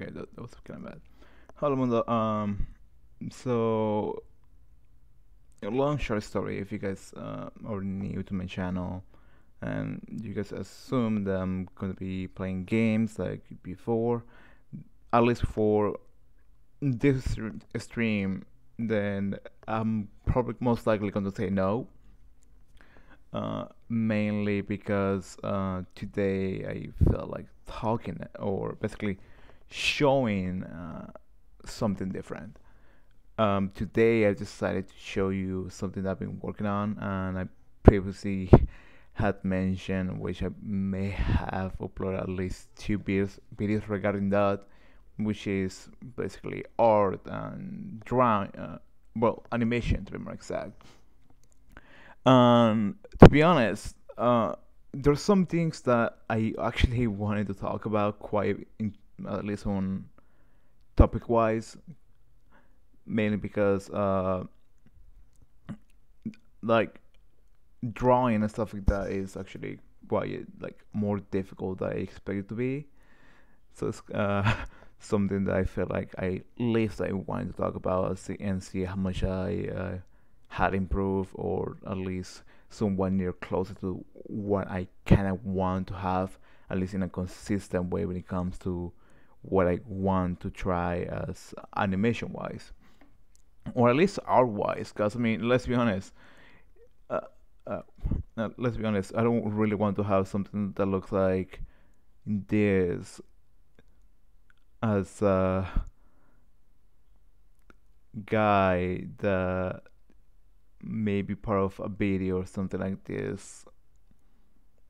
Okay, that was kind of bad. Hello, Mundo. So a long short story. If you guys are new to my channel and you guys assume that I'm gonna be playing games like before, at least for this stream, then I'm probably most likely going to say no. Mainly because today I felt like talking or basically showing something different. Today I decided to show you something that I've been working on, and I previously had mentioned, which I may have uploaded at least two videos regarding that, which is basically art and drawing, well, animation to be more exact. To be honest, there's some things that I actually wanted to talk about quite, at least on topic wise, mainly because like drawing and stuff like that is actually quite like more difficult than I expected to be. So it's something that I feel like I least I wanted to talk about and see how much I had improved, or at least somewhat near closer to what I kind of want to have, at least in a consistent way when it comes to what I want to try as animation wise, or at least art wise. Because I mean, uh, let's be honest. I don't really want to have something that looks like this as a guy that may be part of a video or something like this.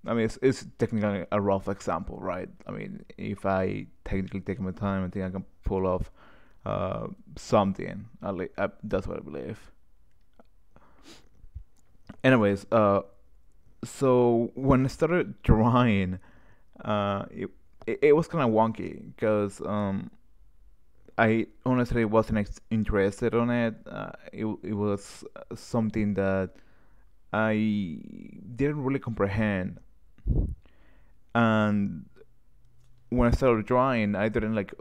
I mean, it's technically a rough example, right? I mean, if I technically take my time, I think I can pull off something. That's what I believe. Anyways, so when I started drawing, uh, it it was kind of wonky because I honestly wasn't interested on it. It was something that I didn't really comprehend, and when I started drawing, I didn't like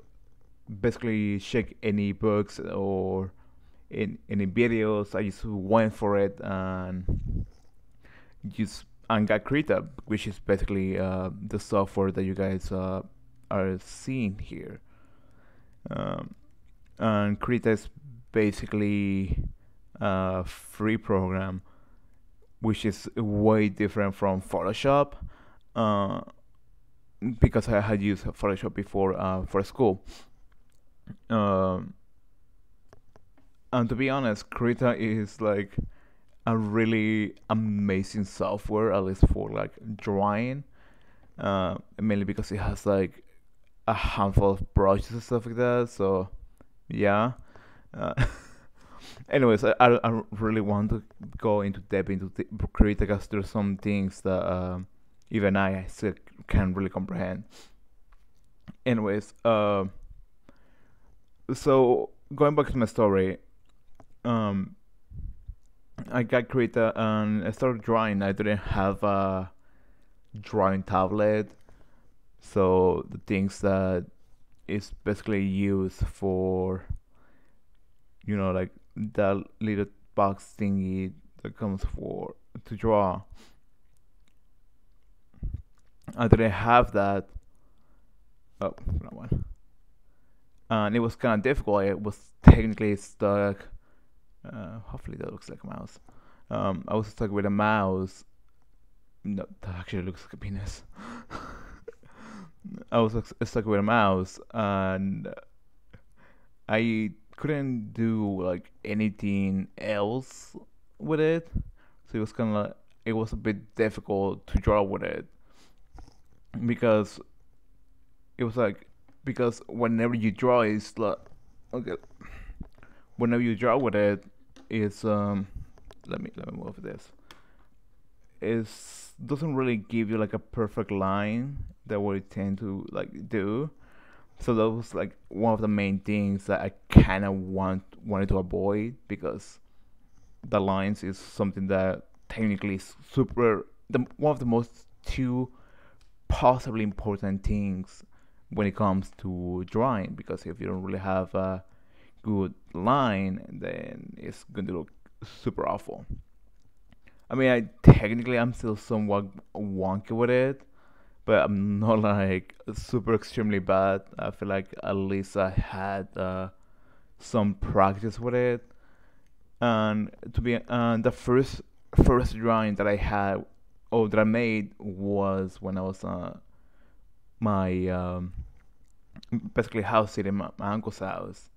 basically check any books or in any videos. I just went for it and just and got Krita, which is basically the software that you guys are seeing here. Um, and Krita is basically a free program, which is way different from Photoshop. Uh, because I had used Photoshop before for school. Um, and to be honest, Krita is like a really amazing software, at least for like drawing. Mainly because it has like a handful of brushes and stuff like that. So yeah. Uh, anyways, I don't really want to go into depth into the Krita because there's some things that even I still can't really comprehend. Anyways, so going back to my story, um, I got Krita and I started drawing. I didn't have a drawing tablet, so the things that is basically used for, like that little box thingy that comes for to draw. I didn't have that. Oh, that one. And it was kind of difficult. It was technically stuck. Hopefully that looks like a mouse. I was stuck with a mouse. No, that actually looks like a penis. I was stuck with a mouse, and I couldn't do like anything else with it. So it was kind of like, it was a bit difficult to draw with it because it was like, because whenever you draw it's like, okay, whenever you draw with it, it's let me move this. It doesn't really give you like a perfect line that we tend to like do. So that was like one of the main things that I kind of wanted to avoid, because the lines is something that technically is super, one of the most two possibly important things when it comes to drawing, because if you don't really have a good line, then it's going to look super awful. I mean, I technically I'm still somewhat wonky with it, but I'm not like super extremely bad. I feel like at least I had some practice with it. And to be the first drawing that I had or that I made was when I was my basically house sitting my uncle's house,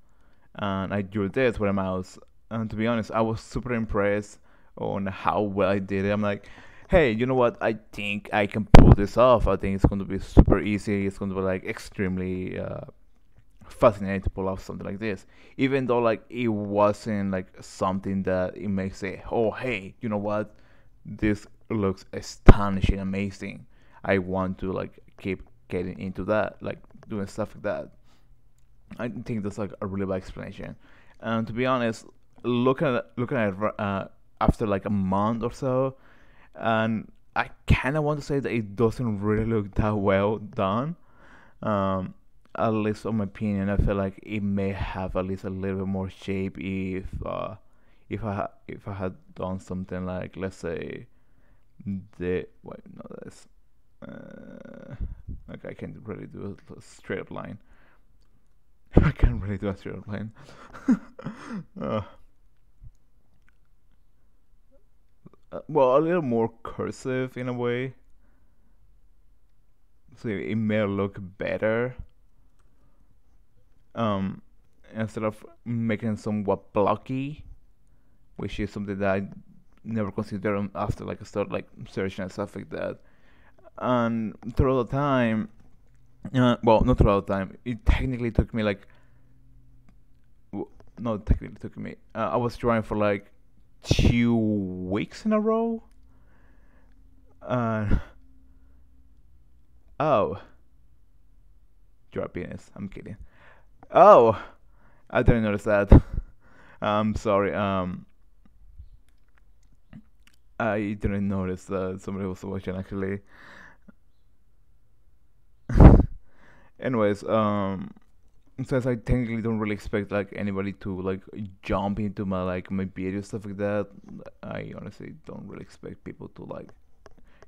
and I drew this with a mouse. And to be honest, I was super impressed on how well I did it. I'm like, hey, you know what? I think I can pull this off. I think it's going to be super easy. It's going to be like extremely fascinating to pull off something like this. Even though like it wasn't like something that it makes say, oh hey, you know what? This looks astonishing, amazing. I want to like keep getting into that, like doing stuff like that. I think that's like a really bad explanation. And to be honest, looking at it after like a month or so, and I kind of want to say that it doesn't really look that well done. Um, at least on my opinion, I feel like it may have at least a little bit more shape if I had done something like, let's say, the wait no that's okay, I can't really do a straight up line. I can't really do a straight up line. uh, well, a little more cursive in a way, so it may look better. Um, Instead of making somewhat blocky, which is something that I never considered after like I started like searching and stuff like that. And throughout the time, well, not throughout the time. It technically took me like, not technically took me. I was drawing for like 2 weeks in a row. Uh, oh, draw penis. I'm kidding. Oh, I didn't notice that. I'm sorry. I didn't notice that somebody was watching actually. Anyways, since I technically don't really expect like anybody to like jump into my video stuff like that, I honestly don't really expect people to like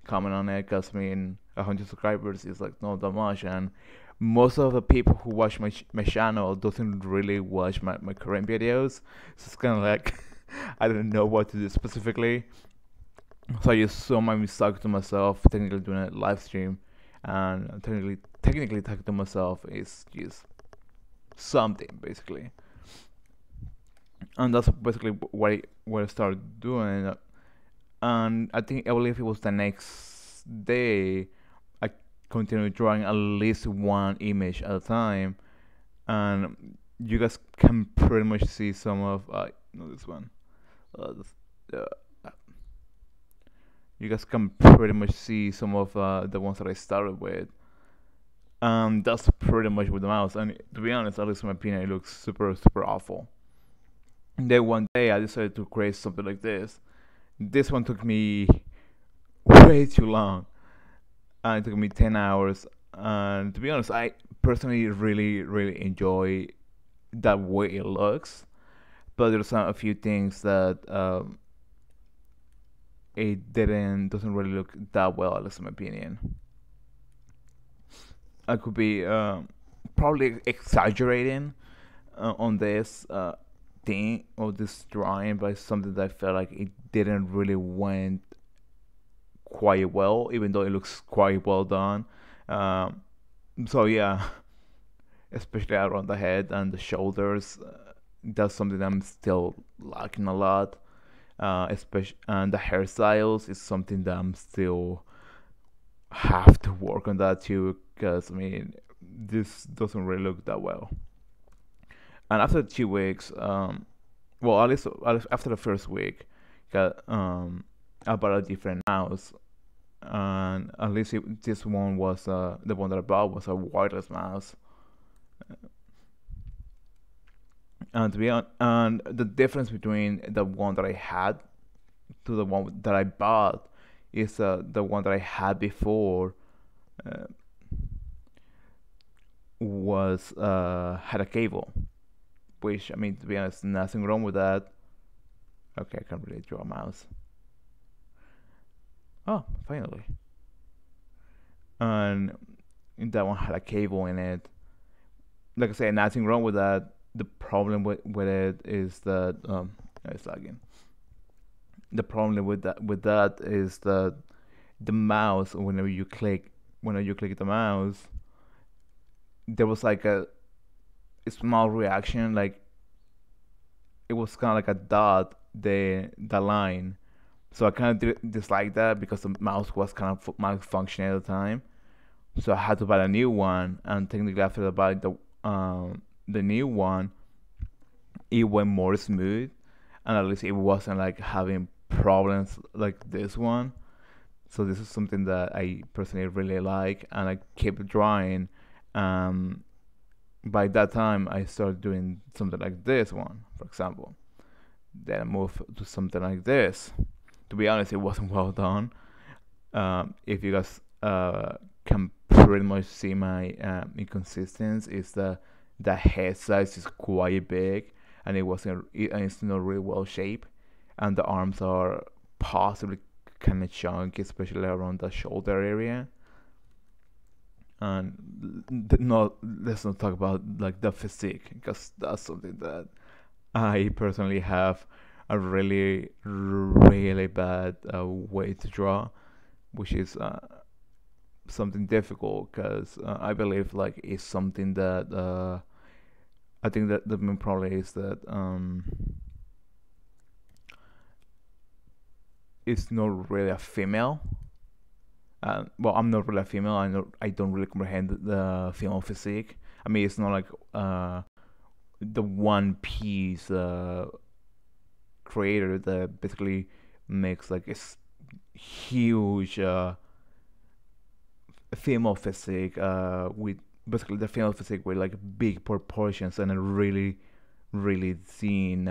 comment on it. Cause I mean, 100 subscribers is like not that much, and most of the people who watch my channel doesn't really watch my current videos. So it's kind of like I don't know what to do specifically. So I just saw my mistake to myself, technically doing a live stream, and technically talking to myself is just something basically. And that's basically what I started doing. And I believe it was the next day I continued drawing at least one image at a time, and you guys can pretty much see some of no, this one. This, you guys can pretty much see some of the ones that I started with. That's pretty much with the mouse. And to be honest, at least in my opinion, it looks super awful. And then one day I decided to create something like this. This one took me way too long. It took me 10 hours. And to be honest, I personally really enjoy that way it looks. But there's a few things that it doesn't really look that well, at least in my opinion. I could be probably exaggerating on this thing or this drawing, but it's something that I felt like it didn't really went quite well, even though it looks quite well done. Um, so yeah, especially around the head and the shoulders, that's something I'm still lacking a lot. Especially and the hairstyles is something that I'm still have to work on that too, because I mean this doesn't really look that well. And after 2 weeks, well, at least after the first week, got I bought a different mouse, and at least this one was the one that I bought was a wireless mouse. And to be honest, and the difference between the one that I had to the one that I bought is the one that I had before. Uh, was had a cable, which I mean to be honest, nothing wrong with that. Okay, I can't really draw a mouse. Oh, finally. And that one had a cable in it. Like I said, nothing wrong with that. The problem with it is that it's lagging. The problem with that is that the mouse, whenever you click the mouse, there was like a small reaction, like it was kind of like a dot, the line. So I kind of dislike that because the mouse was kind of malfunctioning at the time. So I had to buy a new one, and technically after I buy the new one, it went more smooth, and at least it wasn't like having problems like this one. So this is something that I personally really like, and I keep drawing. Um, by that time, I started doing something like this one, for example. Then I moved to something like this. To be honest, it wasn't well done. If you guys can pretty much see my inconsistency, is the head size is quite big, and and it's not really well shaped, and the arms are possibly kind of chunky, especially around the shoulder area. And let's not talk about like the physique, because that's something that I personally have a really bad way to draw, which is something difficult because I believe like it's something that I think that the main problem is that it's not really a female. Well, I'm not really a female. I don't really comprehend the female physique. I mean, it's not like the One Piece creator that basically makes like huge female physique with basically the female physique with like big proportions and a really thin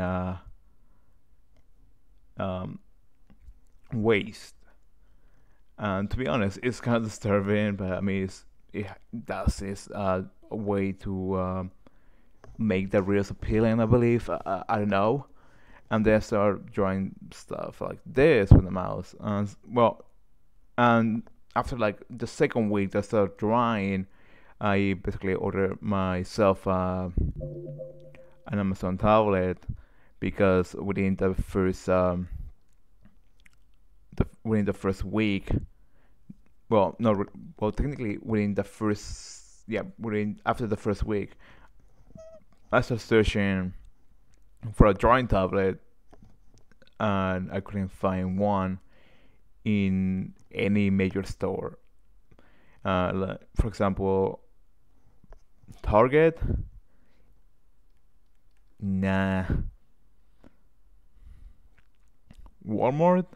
um, waist. And to be honest, it's kind of disturbing, but I mean, it does its way to make the reels appealing, I believe. I don't know. And then I start drawing stuff like this with the mouse. And well, and after like the second week that I started drawing, I basically ordered myself an Amazon tablet because within the first week, well, no, well, technically within the first, yeah, within after the first week, I started searching for a drawing tablet, and I couldn't find one in any major store. For example, Target, nah. Walmart,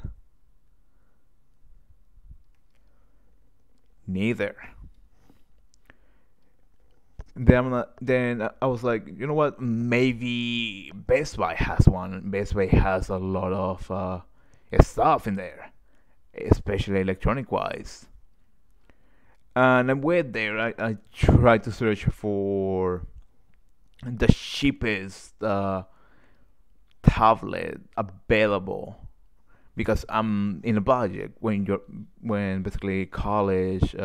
neither. Then I was like, you know what? Maybe Best Buy has one. Best Buy has a lot of stuff in there, especially electronic wise. And I went there. I tried to search for the cheapest tablet available because I'm in a budget. When basically college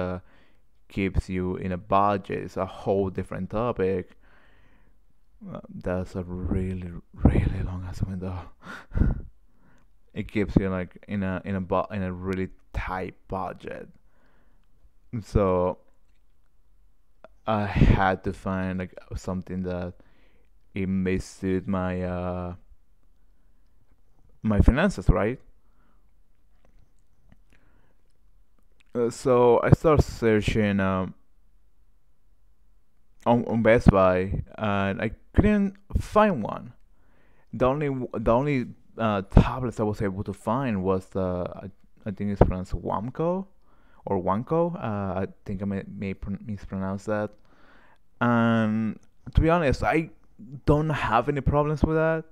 keeps you in a budget, it's a whole different topic. That's a really long ass window. It keeps you like in a really tight budget. So I had to find like something that it may suit my finances, right? So I started searching on Best Buy, and I couldn't find one. The only tablets I was able to find was I think it's pronounced Wamco or Wanko. I think I may mispronounce that. And to be honest, I don't have any problems with that.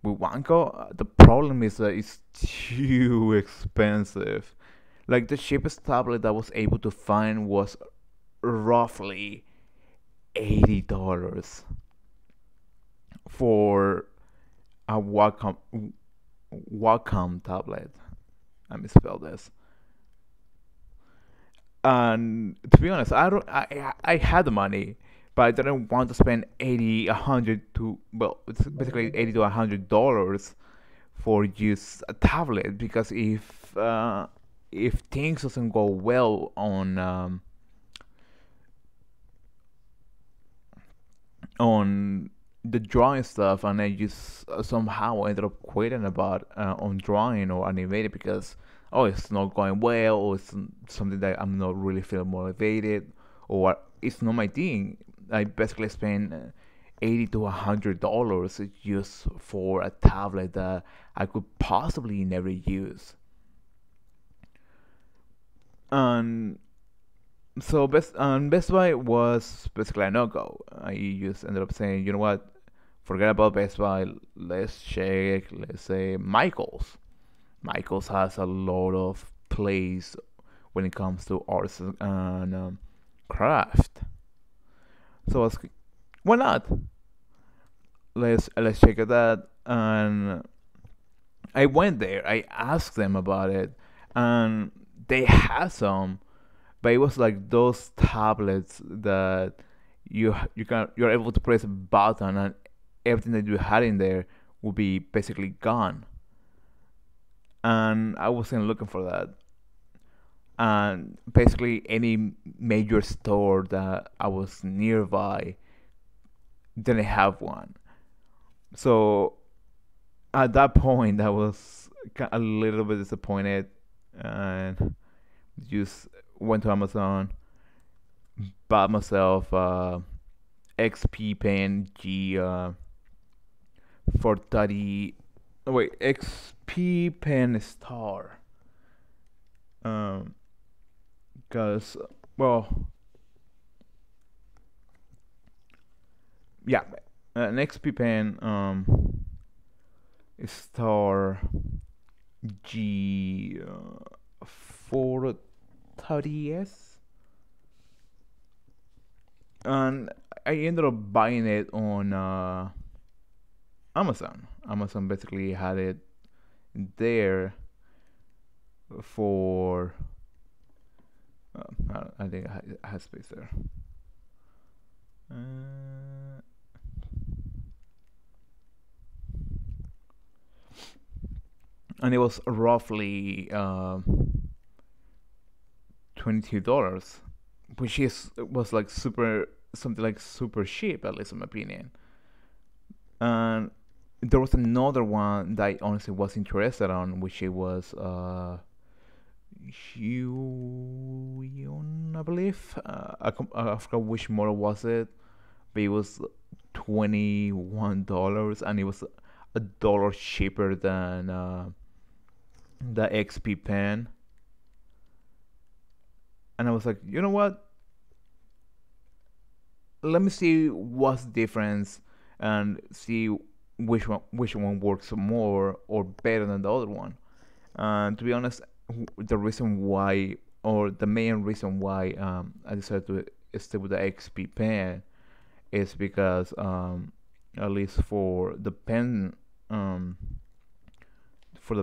With Wanko, the problem is that it's too expensive. Like the cheapest tablet I was able to find was roughly $80 for a Wacom tablet. Let me spell this. And to be honest, I don't. I had the money, but I didn't want to spend 80, 100 to well, it's basically $80 to $100 for just a tablet because if things doesn't go well on the drawing stuff, and I just somehow ended up quitting about on drawing or animating because oh it's not going well or it's something that I'm not really feeling motivated or it's not my thing. I basically spent 80 to $100 just for a tablet that I could possibly never use. And so Best Buy was basically a no go. I just ended up saying, you know what, forget about Best Buy. Let's check, let's say Michaels. Michaels has a lot of plays when it comes to arts and craft. So I was, why not? Let's check it out. And I went there. I asked them about it, and they had some, but it was like those tablets that you're able to press a button and everything that you had in there will be basically gone. And I wasn't looking for that. And basically any major store that I was nearby didn't have one. So at that point, I was a little bit disappointed and just went to Amazon, bought myself XP Pen G for 30. Oh, wait, XP Pen Star. Um, Cause well, yeah, an XP Pen Star G 430S, and I ended up buying it on Amazon. Amazon basically had it there for. I think I had space there. Uh, and it was roughly $22, which is was like super something like super cheap, at least in my opinion. And there was another one that I honestly was interested on, which it was Huion, I believe. I forgot which model was it, but it was $21, and it was a dollar cheaper than the XP pen. And I was like, you know what? Let me see what's the difference and see which one works more or better than the other one. And to be honest, the reason why, or the main reason why I decided to stay with the XP pen is because at least um, for the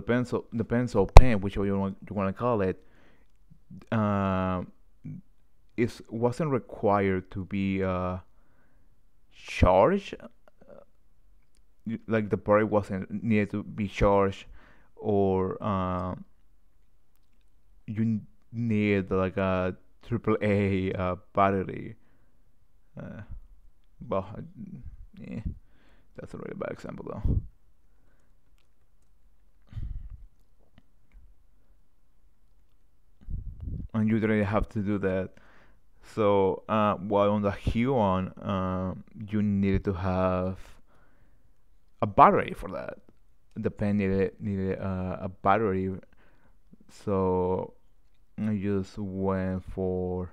pencil pen, which you want to call it, um, it wasn't required to be charged. Like the battery wasn't needed to be charged, or you need like a triple A battery. Uh, well, yeah, that's a really bad example though. And you didn't have to do that. So while on the Huon, you needed to have a battery for that. The pen needed a battery, so I just went for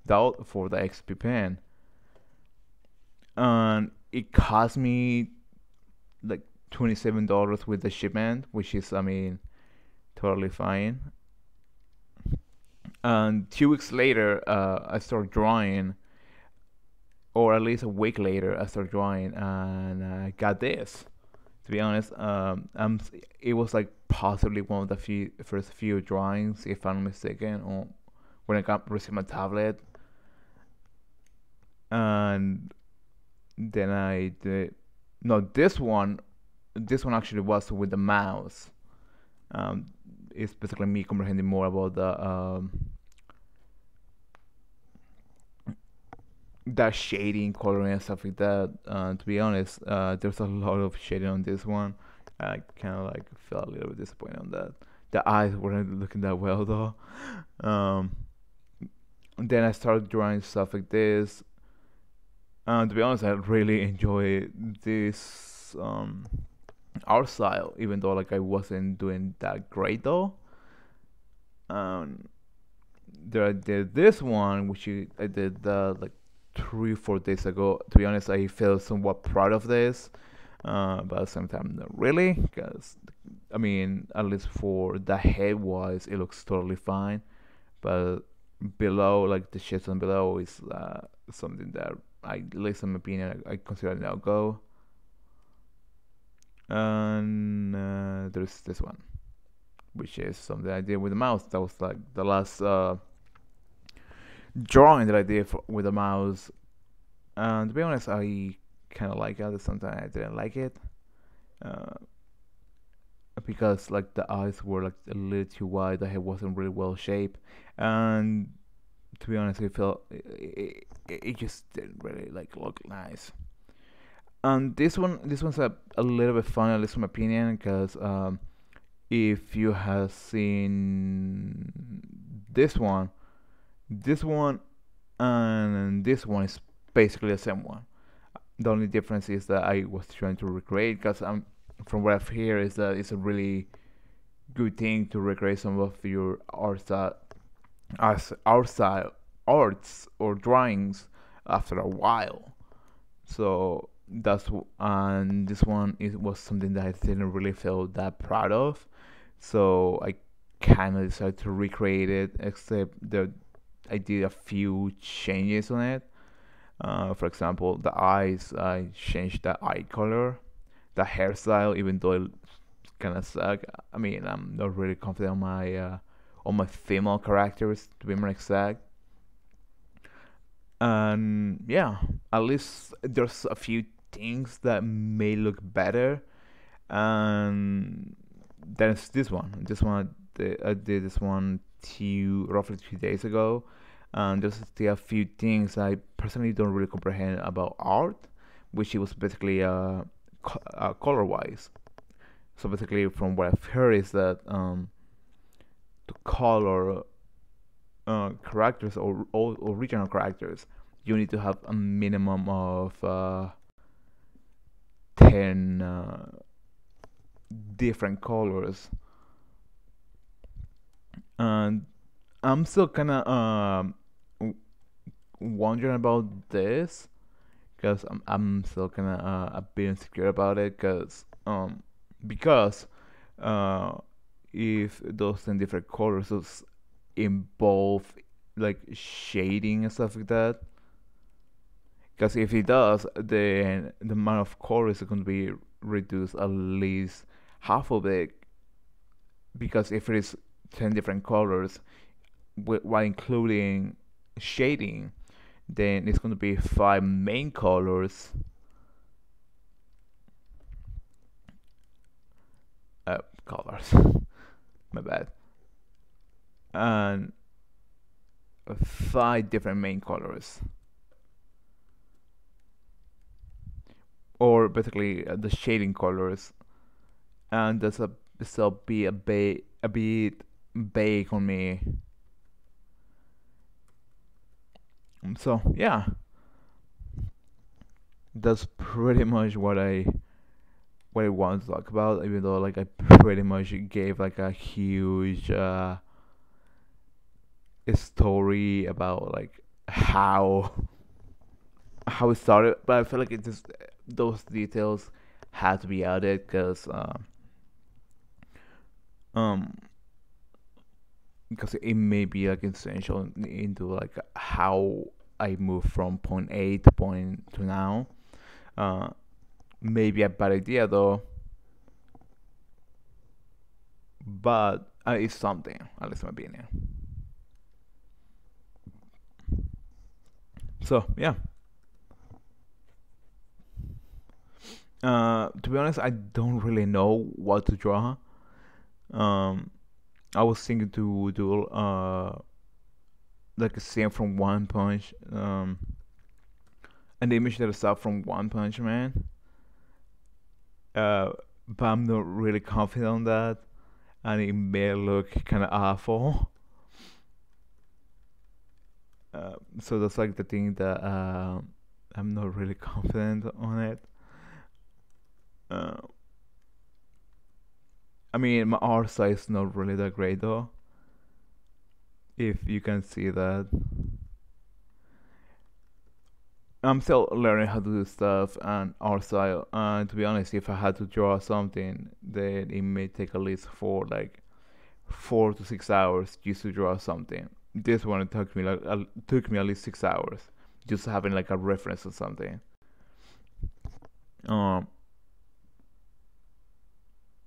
the XP pen, and it cost me like $27 with the shipment, which is, I mean, totally fine. And 2 weeks later, I started drawing or at least a week later, I started drawing and I got this. To be honest, it was like possibly one of the first few drawings, if I'm not mistaken, or when I got received my tablet, and then I did. No, this one actually was with the mouse. Um, it's basically me comprehending more about the shading, coloring, and stuff like that. To be honest, there's a lot of shading on this one. I kind of like felt a little bit disappointed on that. The eyes weren't looking that well though. Um, then I started drawing stuff like this. To be honest, I really enjoy this art style, even though like I wasn't doing that great though. Um, there I did this one, which I did like 3 4 days ago. To be honest, I feel somewhat proud of this, but at the same time, not really, because I mean, at least for the head wise, it looks totally fine. But below, like the shits on below, is something that at least in my opinion, I consider a no go. And there's this one, which is something I did with the mouse. That was like the last drawing that I did with the mouse. And to be honest, I kind of like it. Sometimes I didn't like it uh, because like the eyes were like a little too wide. The head wasn't really well shaped, and to be honest, it just didn't really like look nice. And this one's a little bit fun, at least in my opinion, because if you have seen this one, this one and this one is basically the same one. The only difference is that I was trying to recreate, because from what I've heard is that it's a really good thing to recreate some of your art style arts or drawings after a while. So and this one it was something that I didn't really feel that proud of. So I kind of decided to recreate it, except that I did a few changes on it. For example, the eyes, I changed the eye color, the hairstyle, even though it kind of suck. I mean, I'm not really confident on my female characters, to be more exact. And yeah, at least there's a few things that may look better. And there's this one. I did this one roughly 2 days ago. And there's still a few things I personally don't really comprehend about art, which it was basically color wise. So basically, from what I've heard, is that to color characters or original characters, you need to have a minimum of 10 different colors. And I'm still kind of wondering about this, because I'm still kind of a bit insecure about it, because uh, if those 10 different colors involve like shading and stuff like that. Because if it does, then the amount of colors is going to be reduced at least half of it. Because if it is 10 different colors, while including shading, then it's going to be five main colors. Colors, my bad. And five different main colors, or basically the shading colors, and that's a still be a bit vague on me. So yeah, that's pretty much what I want to talk about. Even though like I pretty much gave like a huge story about like how it started, but I feel like it just those details had to be added, um because it may be like essential into like how I moved from point A to point to now. Uh, Maybe a bad idea though, but it's something, at least in my opinion. So yeah, to be honest, I don't really know what to draw. Um, I was thinking to do like a scene from One Punch, an image that I saw from One Punch Man. Uh, but I'm not really confident on that, and it may look kind of awful. So that's like the thing that I'm not really confident on it. Uh, I mean, my art style is not really that great though. If you can see that, I'm still learning how to do stuff and art style. And to be honest, if I had to draw something, then it may take at least for like 4 to 6 hours just to draw something. This one it took me at least 6 hours just having like a reference or something. Um,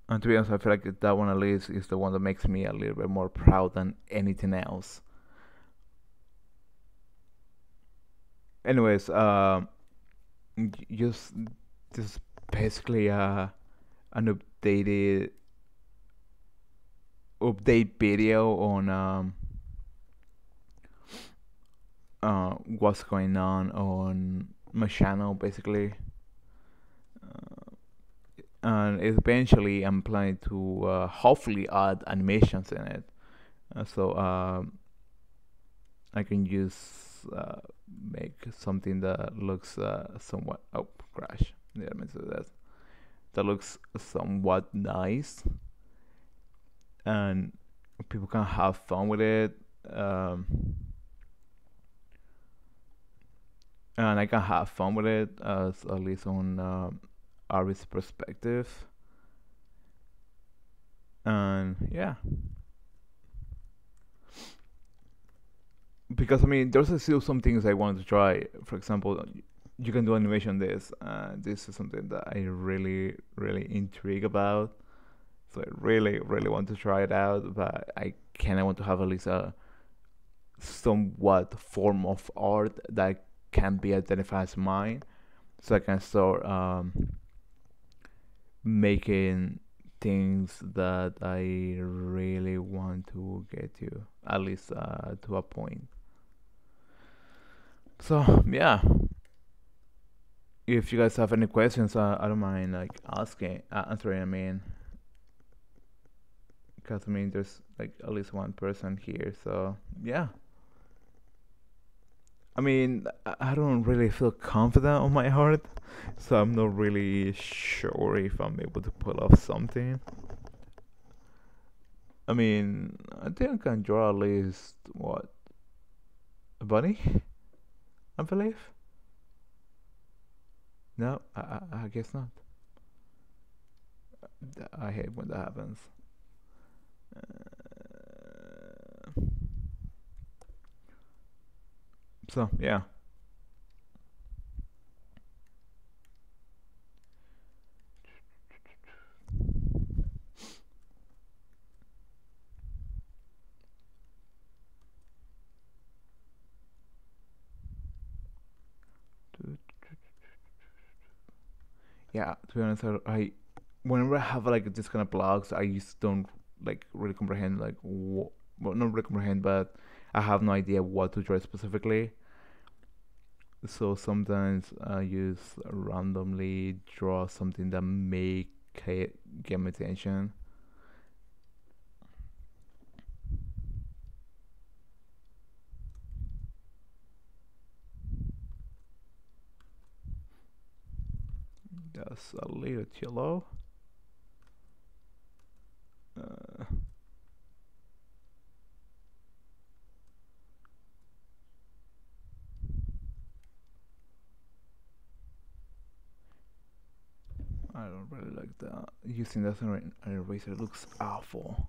and to be honest, I feel like that one at least is the one that makes me a little bit more proud than anything else. Anyways, just this is basically an update video on what's going on my channel basically. And eventually I'm planning to hopefully add animations in it, so I can just make something that looks somewhat, oh, crash, yeah, I meant to do that, that looks somewhat nice, and people can have fun with it, um, and I can have fun with it, as at least on Ari's perspective. And yeah, because I mean, there's still some things I want to try. For example, you can do animation this. This is something that I really intrigue about. So I really want to try it out, but I kind of want to have at least a somewhat form of art that can be identified as mine, so I can start making things that I really want to get to, at least to a point. So yeah, if you guys have any questions, I don't mind like asking, answering. I mean, because I mean, there's like at least one person here, so yeah. I mean, I don't really feel confident on my art, so I'm not really sure if I'm able to pull off something. I mean, I think I can draw at least what, a bunny, I believe. No, I guess not. I hate when that happens. Uh, so yeah. Yeah, to be honest, I whenever I have like this kind of blogs, I just don't like really comprehend like well, not really comprehend, but I have no idea what to draw specifically. So sometimes I just randomly draw something that may get my attention. That's a little too low. Uh, I don't really like that. Using that as an eraser looks awful.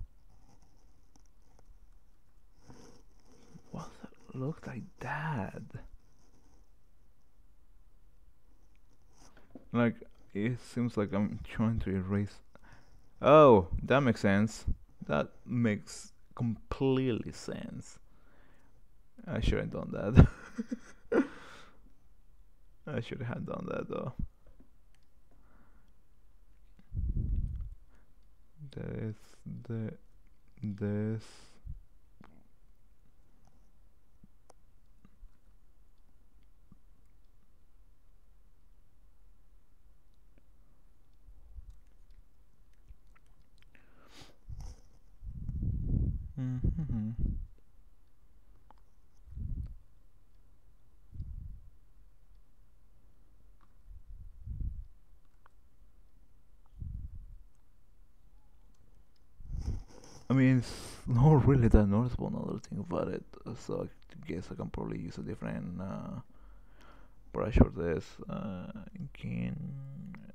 What look like that? Like it seems like I'm trying to erase. Oh, that makes sense. That makes completely sense. I should have done that. I should have done that though. This, the, this. Mm-hmm. I mean, it's not really that noticeable now that I think about it. So I guess I can probably use a different brush for this. Can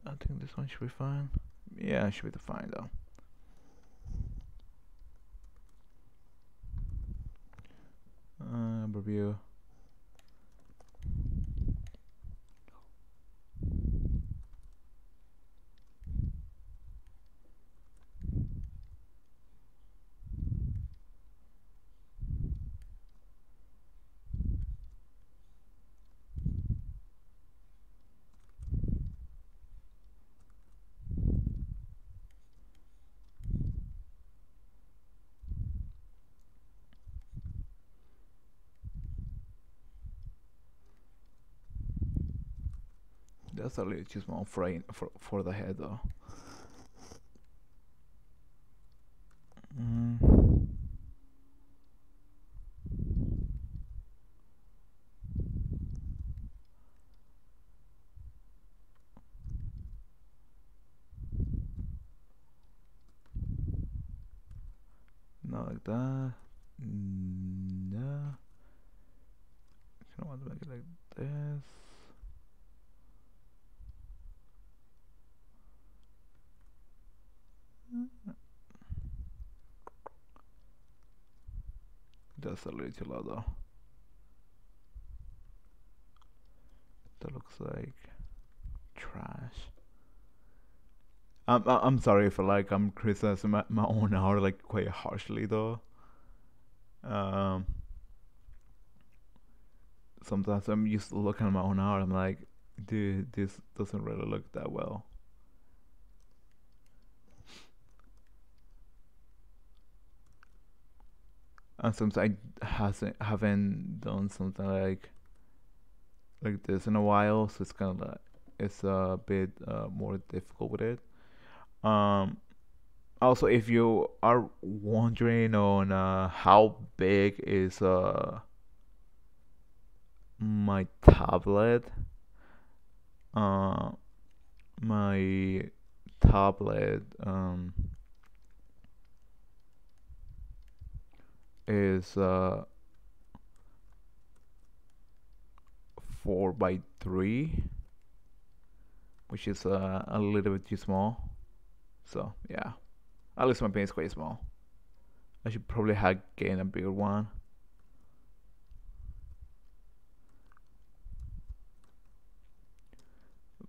I think this one should be fine. Yeah, it should be fine though. Review. That's a little too small for the head though. Mm, not like that. No, I want to make it like this. That's a little too low though. That looks like trash. I'm sorry if I'm criticizing my own art like quite harshly though. Um, Sometimes I'm used to looking at my own art. I'm like, dude, this doesn't really look that well. And sometimes I hasn't haven't done something like this in a while, so it's kind of like it's a bit more difficult with it. Um, Also, if you are wondering on how big is my tablet, uh, my tablet is 4 by 3, which is a little bit too small. So yeah, at least my pen is quite small. I should probably have gained a bigger one,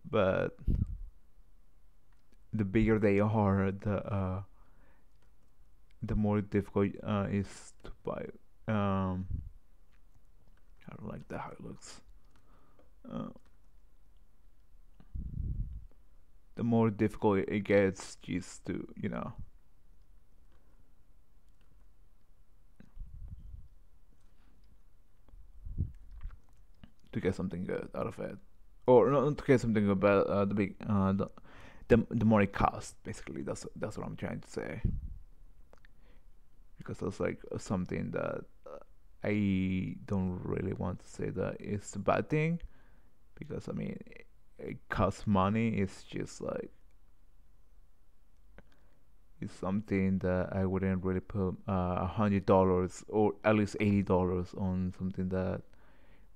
but the bigger they are, the more difficult is to buy. I don't like that how it looks. Uh, the more difficult it gets just to to get something good out of it, or not to get something good, but the more it costs. Basically, that's what I'm trying to say. Because that's like something that I don't really want to say that it's a bad thing. Because I mean, it costs money. It's just like it's something that I wouldn't really put $100 or at least $80 on something that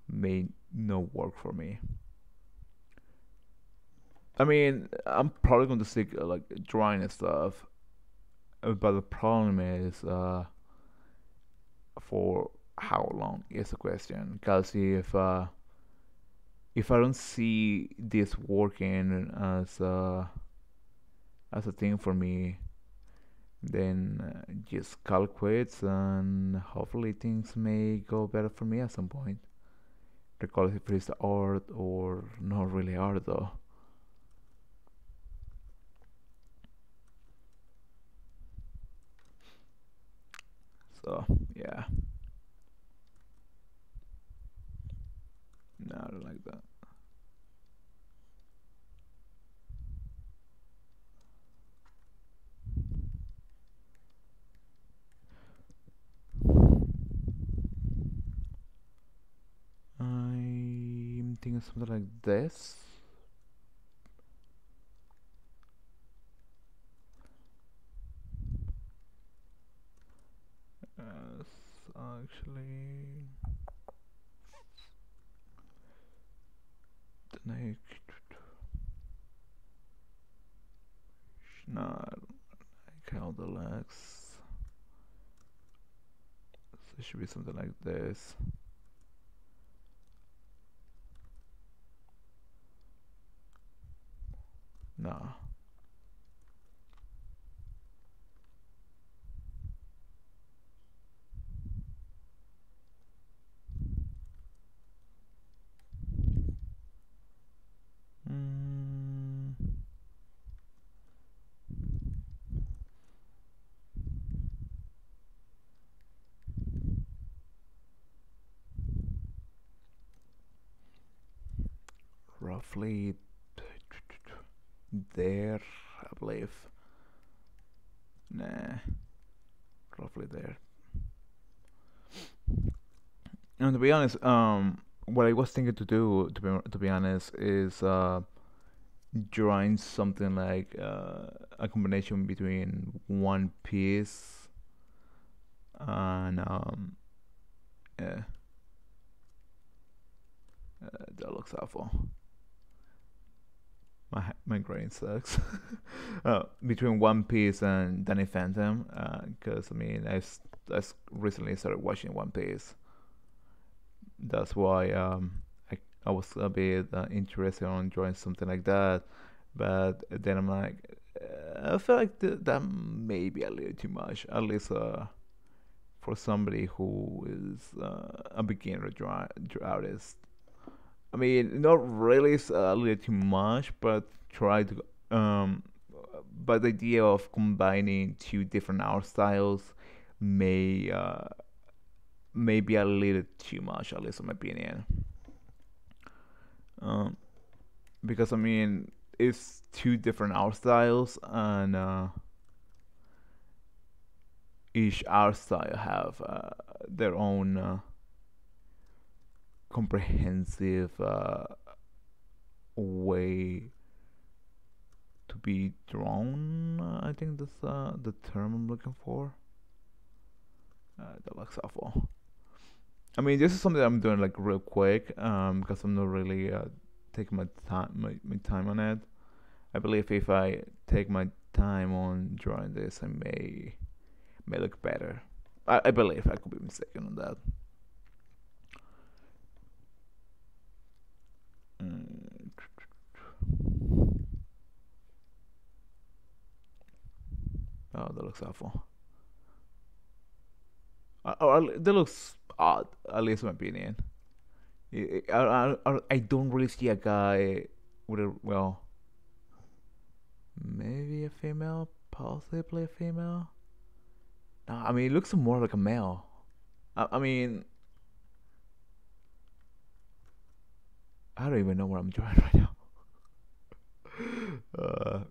may not work for me. I mean, I'm probably going to stick like drawing and stuff, but the problem is for how long is the question. Because if if I don't see this working as a thing for me, then just call quits, and hopefully things may go better for me at some point. Regardless if it's art or not really art though. So yeah, no, I don't like that. I'm thinking something like this. Actually, the neck. No, I don't count the legs. So it should be something like this. No. Mm, roughly there, I believe. Nah, roughly there. And to be honest, what I was thinking to do, to be honest, is drawing something like a combination between One Piece and yeah, that looks awful. My brain sucks. Between One Piece and Danny Phantom, because I mean I recently started watching One Piece. That's why I was a bit interested on drawing something like that, but then I'm like, I feel like that may be a little too much, at least for somebody who is a beginner artist. I mean, not really a little too much, but try to. But the idea of combining two different art styles may may be a little too much, at least in my opinion. Um, because I mean, it's two different art styles, and each art style have their own comprehensive way to be drawn. I think that's the term I'm looking for. That looks awful. I mean, this is something I'm doing like real quick, because I'm not really taking my time on it. I believe if I take my time on drawing this, I may look better. I believe I could be mistaken on that. Mm, oh, that looks awful. That looks odd, at least in my opinion. I don't really see a guy with a, well, maybe a female, possibly a female. No, I mean, it looks more like a male. I mean, I don't even know what I'm drawing right now.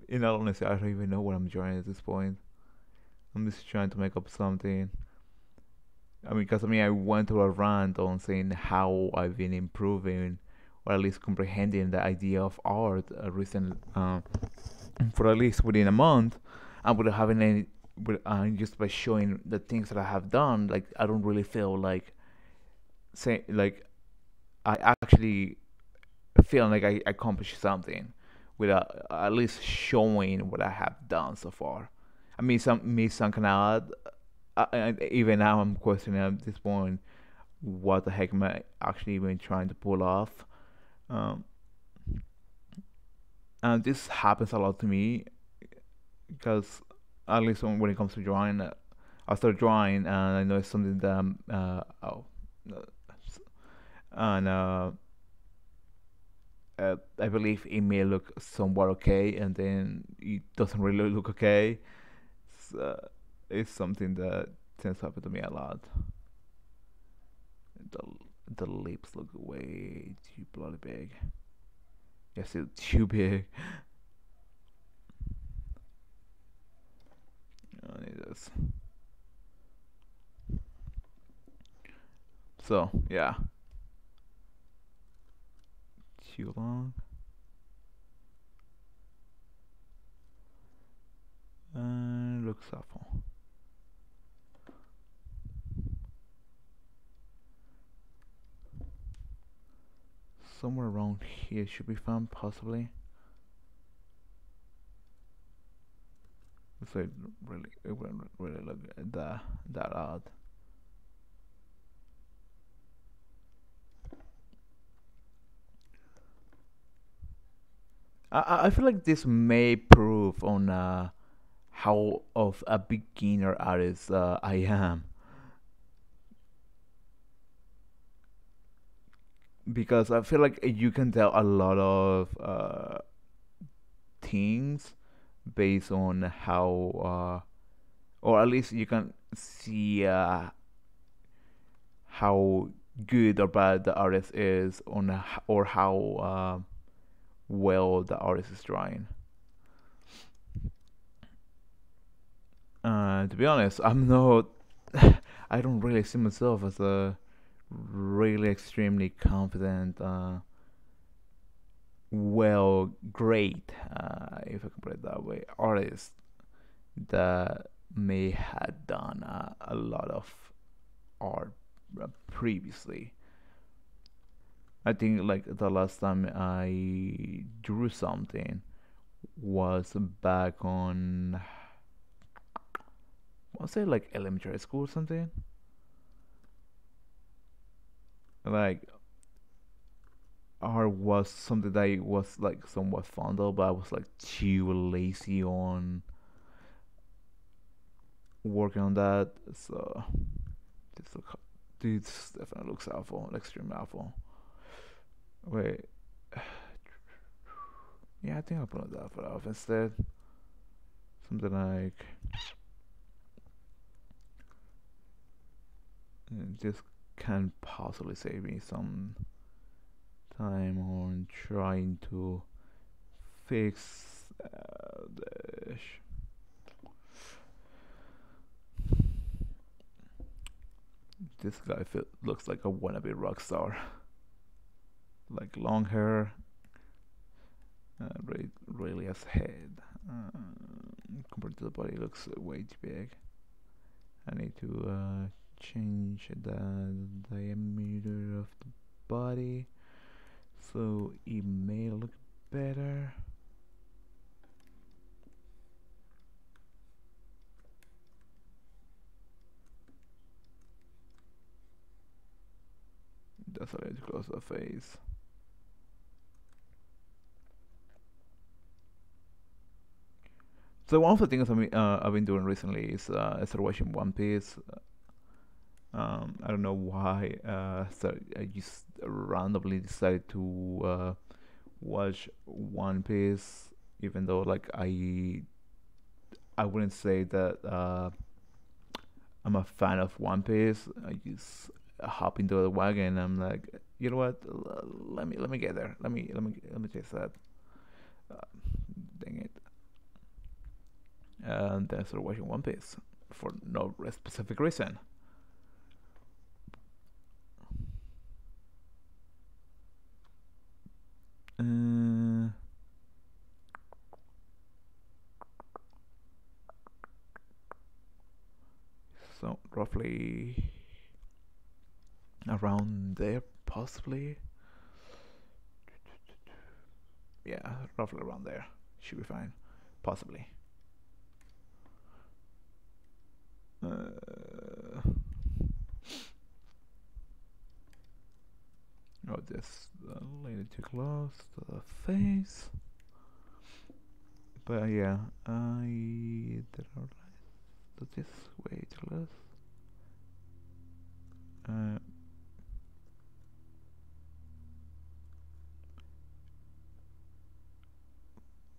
In all honesty, I don't even know what I'm drawing at this point. I'm just trying to make up something. I mean, because I mean, I went through a rant on saying how I've been improving, or at least comprehending the idea of art recent, for at least within a month, and without having any, just by showing the things that I have done, like I don't really feel like say like I actually feel like I accomplished something without at least showing what I have done so far. I mean, some kind of and even now I'm questioning at this point what the heck am I actually even trying to pull off. Um, and this happens a lot to me because at least when it comes to drawing, I start drawing and I know it's something that uh, and I believe it may look somewhat okay, and then it doesn't really look okay. It's something that tends to happen to me a lot. The the lips look way too bloody big. Yes, it's too big. It is. So yeah, too long. And looks awful. Somewhere around here should be found, possibly. So it wouldn't really look that odd. I feel like this may prove on how of a beginner artist I am, because I feel like you can tell a lot of things based on how, or at least you can see how good or bad the artist is on or how well the artist is drawing. To be honest, I'm not. I don't really see myself as a really extremely confident, great, if I can put it that way, artist that may have done a lot of art previously. I think like the last time I drew something was back on, I'll say like elementary school or something. Like art was something that I was like somewhat fond of, but I was like too lazy on working on that. So this look, this definitely looks awful, like extremely awful. Wait, yeah, I think I'll put that for off instead. Something like this can possibly save me some time on trying to fix the. This guy looks like a wannabe rock star. Like long hair, really has head. Compared to the body, looks way too big. I need to change the diameter of the body so it may look better. That's a little too close to the face. So one of the things I've been doing recently is I started watching One Piece. I don't know why. So I just randomly decided to watch One Piece, even though like I wouldn't say that I'm a fan of One Piece. I just hop into the wagon. I'm like, you know what? Let me get there. Let me taste that. Uh, Dang it! And then I started watching One Piece for no specific reason. Uh, so roughly around there, possibly. Yeah, roughly around there should be fine, possibly. Uh, oh, this lady too close to the face. But yeah, I did alright. Do this way too close. Uh,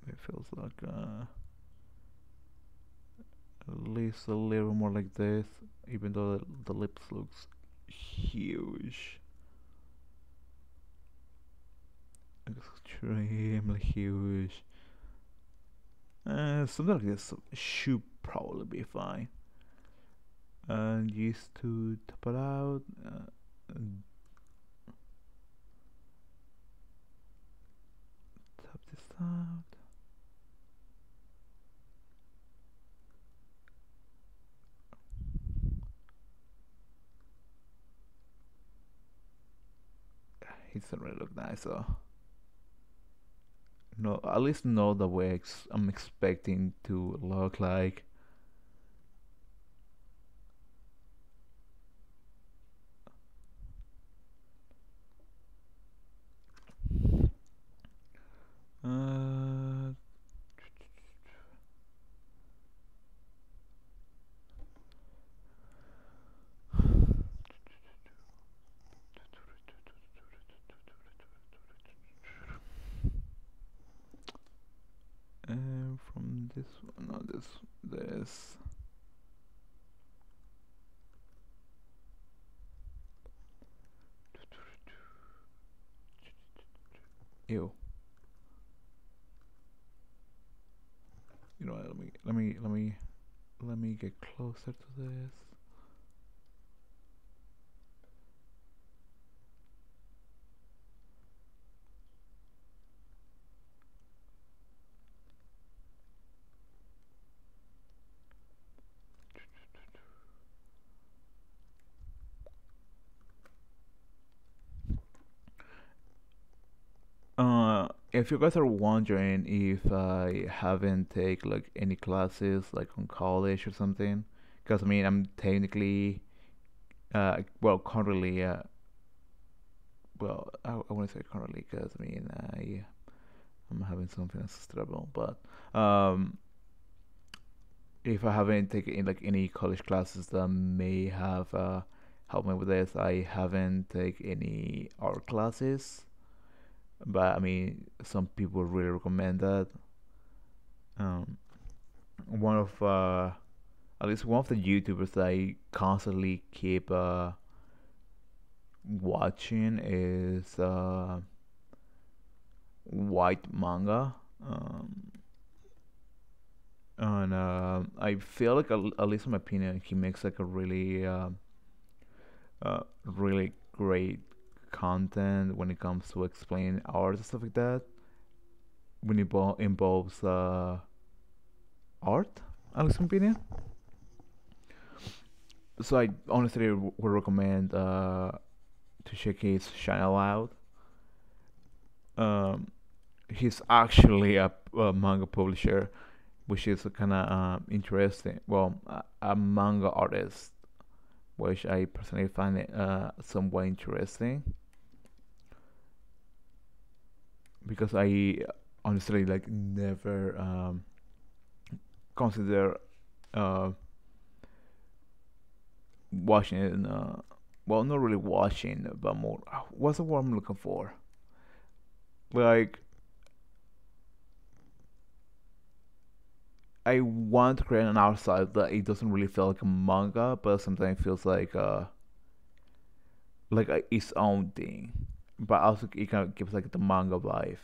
it feels like at least a little more like this, even though the lips looks huge, extremely huge. Something like this should probably be fine. And used to top it out. Top this out. It doesn't really look nice, so no, at least know the way I'm expecting to look like. Uh, from this one, no, this. Ew. You know what? Let me get closer to this. If you guys are wondering if I haven't take like any classes like on college or something, because I mean I'm technically well currently well I want to say currently because I mean I'm having something that's trouble, but um if I haven't taken like any college classes that may have helped me with this, I haven't taken any art classes, but I mean some people really recommend that. Um, one of at least one of the YouTubers that I constantly keep watching is White Manga. Um, and I feel like at least in my opinion, he makes like a really great content when it comes to explaining art and stuff like that. When it involves art, at least in my opinion. So I honestly would recommend to check his channel out. Um, he's actually a manga publisher, which is kind of interesting. Well, a manga artist, which I personally find it somewhat interesting because I honestly like never consider uh, watching it. Well, not really watching, but more. What's the word I'm looking for? Like I want to create an art style that it doesn't really feel like a manga, but sometimes it feels like its own thing. But also it kind of gives like the manga vibe.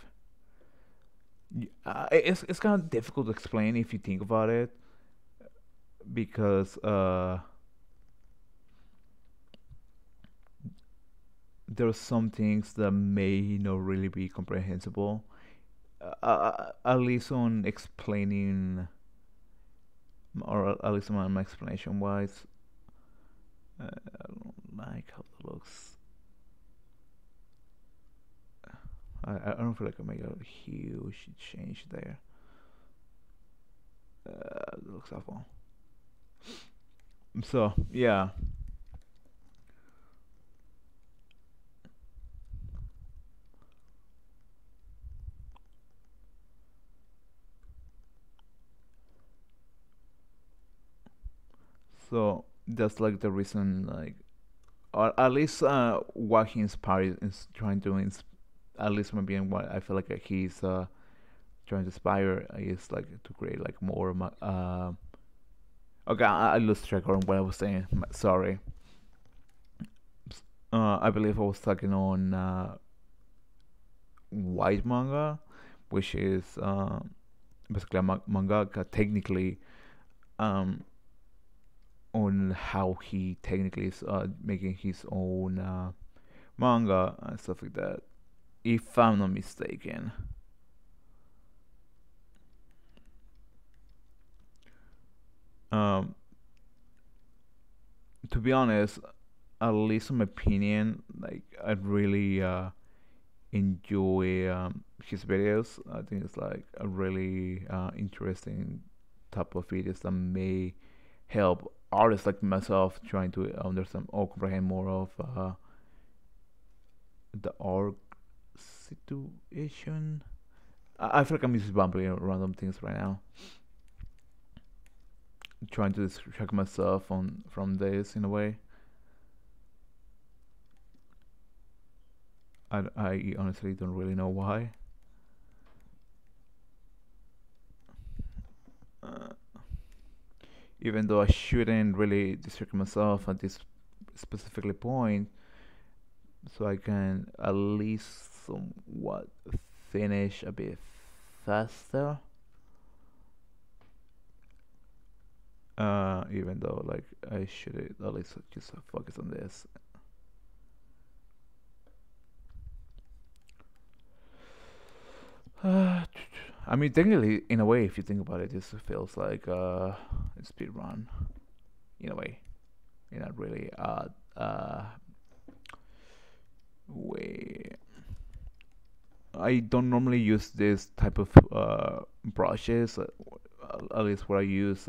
It's kind of difficult to explain if you think about it because there are some things that may not really be comprehensible. At least on explaining, or at least on my explanation wise, I don't like how it looks. I don't feel like I made a huge change there. It looks awful. So yeah, So that's like the reason, like, or at least what he inspired is trying to at least maybe in what I feel like he's trying to inspire is like to create like more okay, I lost track on what I was saying. Sorry. I believe I was talking on white manga, which is basically a mangaka technically, um, on how he technically is making his own manga and stuff like that. If I'm not mistaken. Um, to be honest, at least in my opinion, like I really enjoy his videos. I think it's like a really interesting type of videos that may help artists like myself trying to understand or comprehend more of the art situation. I feel like I'm just bumbling random things right now, trying to distract myself on from this in a way. I honestly don't really know why. Uh, Even though I shouldn't really distract myself at this specifically point, so I can at least somewhat finish a bit faster. Even though like I should at least just focus on this. Uh, I mean, technically, in a way, if you think about it, this feels like a speed run in a way, in a really odd way. I don't normally use this type of brushes. At least what I use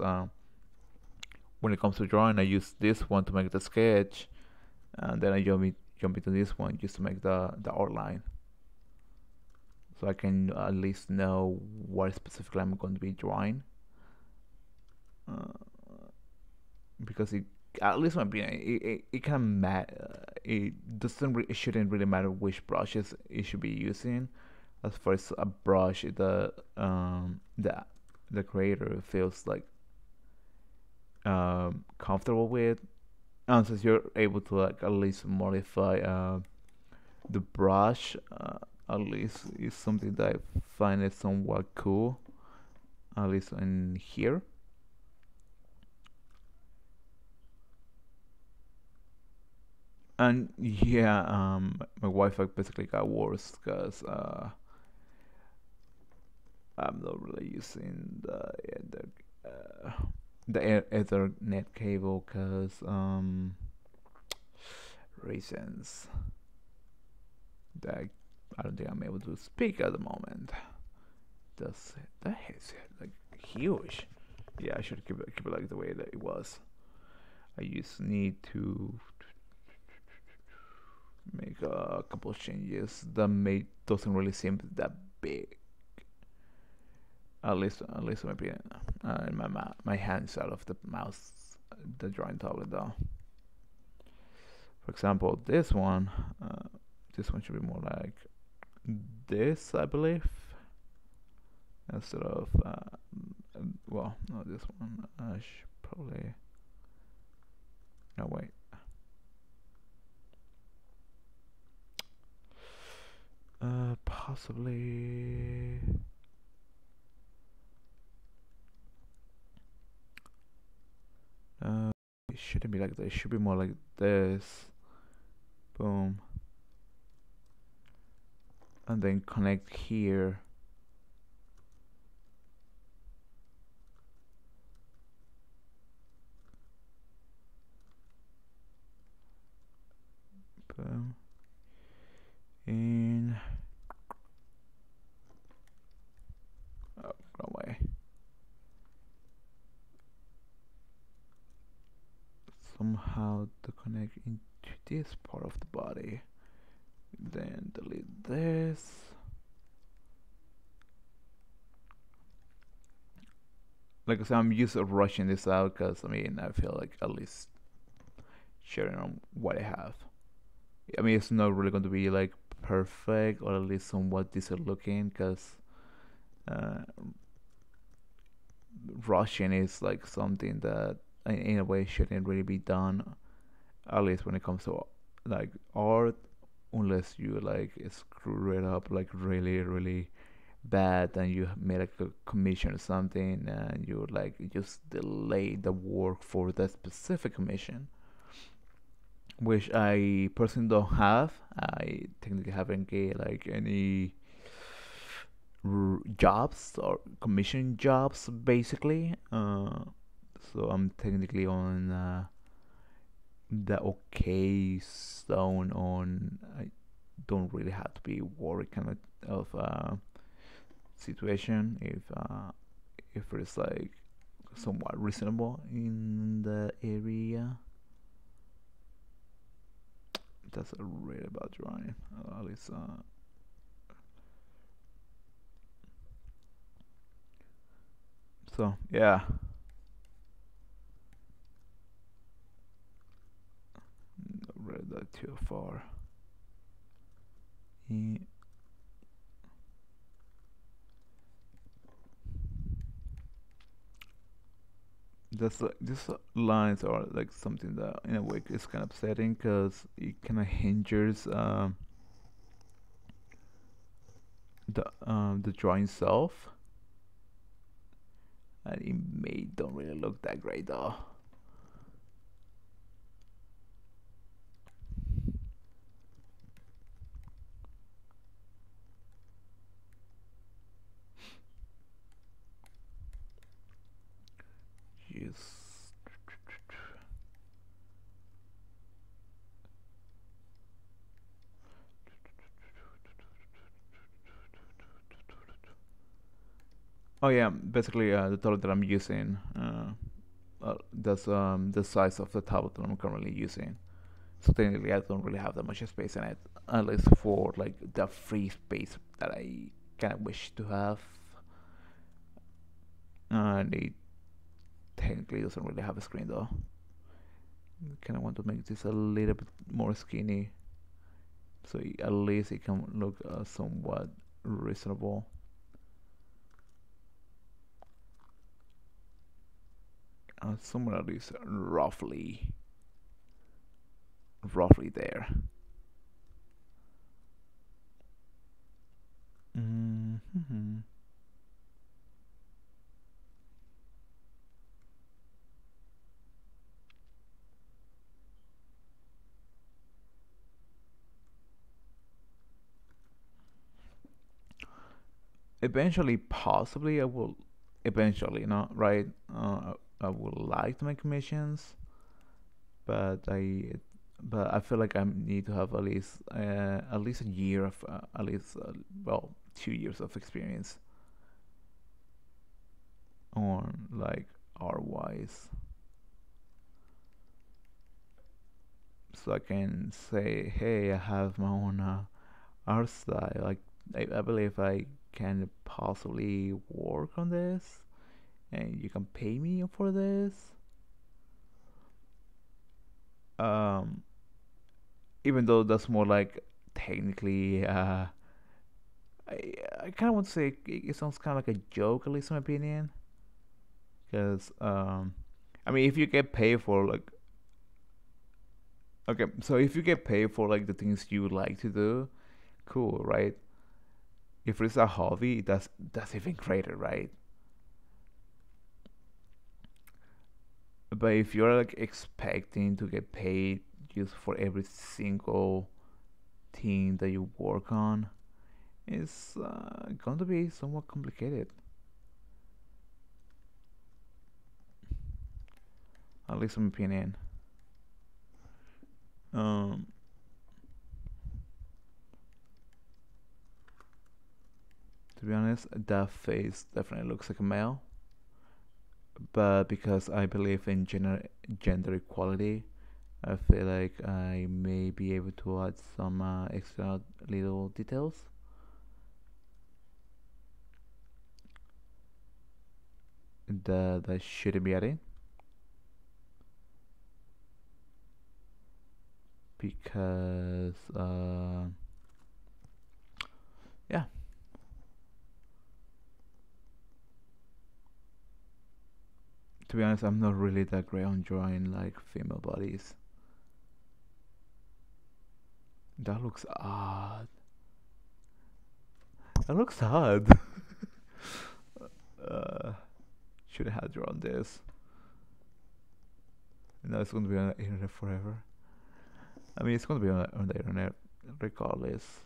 when it comes to drawing, I use this one to make the sketch, and then I jump into this one just to make the outline, so I can at least know what specifically I'm going to be drawing. Uh, because at least in my opinion, it can it shouldn't really matter which brushes it should be using. As far as a brush, the creator feels like comfortable with, and since you're able to like at least modify the brush, at least is something that I find it somewhat cool. At least in here. And yeah, my Wi-Fi basically got worse because I'm not really using uh, the Ethernet cable because reasons that I don't think I'm able to speak at the moment. That's that is like huge. Yeah, I should keep it like the way that it was. I just need to make a couple of changes that may doesn't really seem that big. At least in my opinion. My hands out of the mouse, the drawing tablet though. For example, this one should be more like this, I believe, instead of well, no, this one. I should probably no wait. Possibly. Uh, it shouldn't be like this. It should be more like this. Boom. And then connect here. Boom. In. Oh, wrong way. Somehow to connect into this part of the body. Then delete this. like I said, I'm used to rushing this out because I mean I feel like at least sharing on what I have. I mean it's not really going to be like perfect or at least somewhat decent looking because uh, rushing is like something that in a way shouldn't really be done. At least when it comes to like art, unless you like screw it up like really bad and you made like a commission or something and you like just delay the work for that specific commission, which I personally don't have. I technically haven't get like any jobs or commission jobs basically. So I'm technically on the okay zone on. I don't really have to be worried kind of situation if it's like somewhat reasonable in the area. That's really bad drawing. At least, so yeah, not read that too far. Yeah. That's like these lines are like something that in a way is kind of upsetting because it kind of hinders the drawing itself, and it may don't really look that great though. Yes. Oh yeah, basically the tablet that I'm using. That's the size of the tablet that I'm currently using. So technically, I don't really have that much space in it, at least for like the free space that I kind of wish to have. And it technically doesn't really have a screen though. Kind of want to make this a little bit more skinny, so at least it can look somewhat reasonable. Somewhere at least roughly there. Mm-hmm. Eventually, possibly, I will. Eventually, not right. I would like to make commissions, but I feel like I need to have at least a year of at least well 2 years of experience on like art wise, so I can say, hey, I have my own art style. Like I believe I can possibly work on this, and you can pay me for this. Um, Even though that's more like technically, I I kind of want to say it sounds kind of like a joke, at least in my opinion, because I mean, if you get paid for like, okay, so if you get paid for like the things you like to do, cool, right? If it's a hobby, that's even greater, right? But if you're like expecting to get paid just for every single thing that you work on, it's going to be somewhat complicated, at least in my opinion. Um, to be honest, that face definitely looks like a male, but because I believe in gender equality, I feel like I may be able to add some extra little details. that shouldn't be adding, because yeah. To be honest, I'm not really that great on drawing like female bodies. That looks odd. That looks odd. uh, should have drawn this. No, it's gonna be on the internet forever. I mean, it's gonna be on the internet regardless.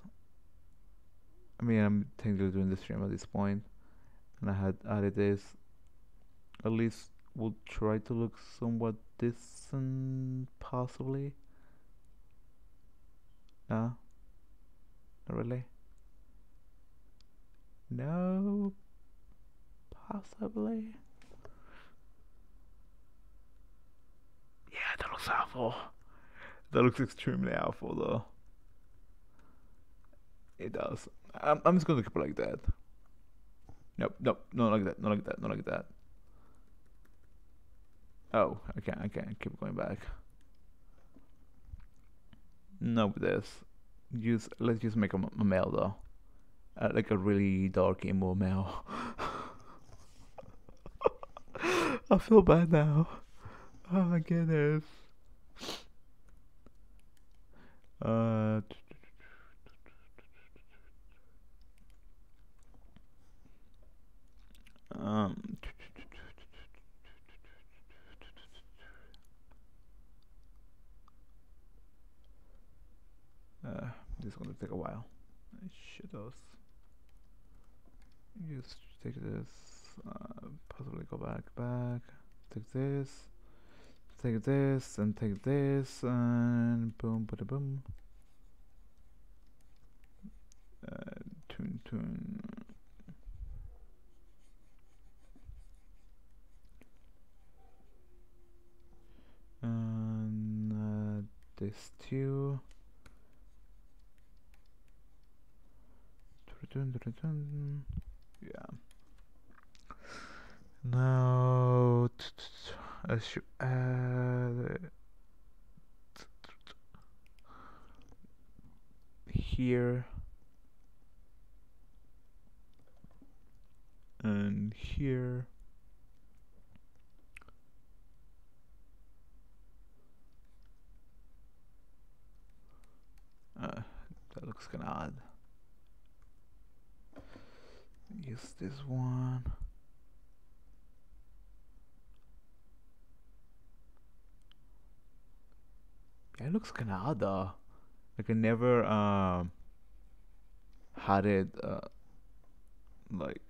I mean, I'm technically doing the stream at this point, and I had added this. At least we'll try to look somewhat decent, possibly. No, not really. No, possibly. Yeah, that looks awful. That looks extremely awful, though. It does. I'm just gonna keep it like that. Nope, nope, not like that, not like that, not like that. Oh, I can't keep going back. No, with this. Let's just make a male though, like a really dark emo male. I feel bad now. Oh my goodness. Uh, um, this is gonna take a while. Shit, those. Just take this. Possibly go back. Take this. Take this and take this and boom, bada boom. Tune. And this too. Yeah. Now I should add here and here. That looks kinda odd. Use this one. Yeah, it looks kinda odd though. Like I never had it like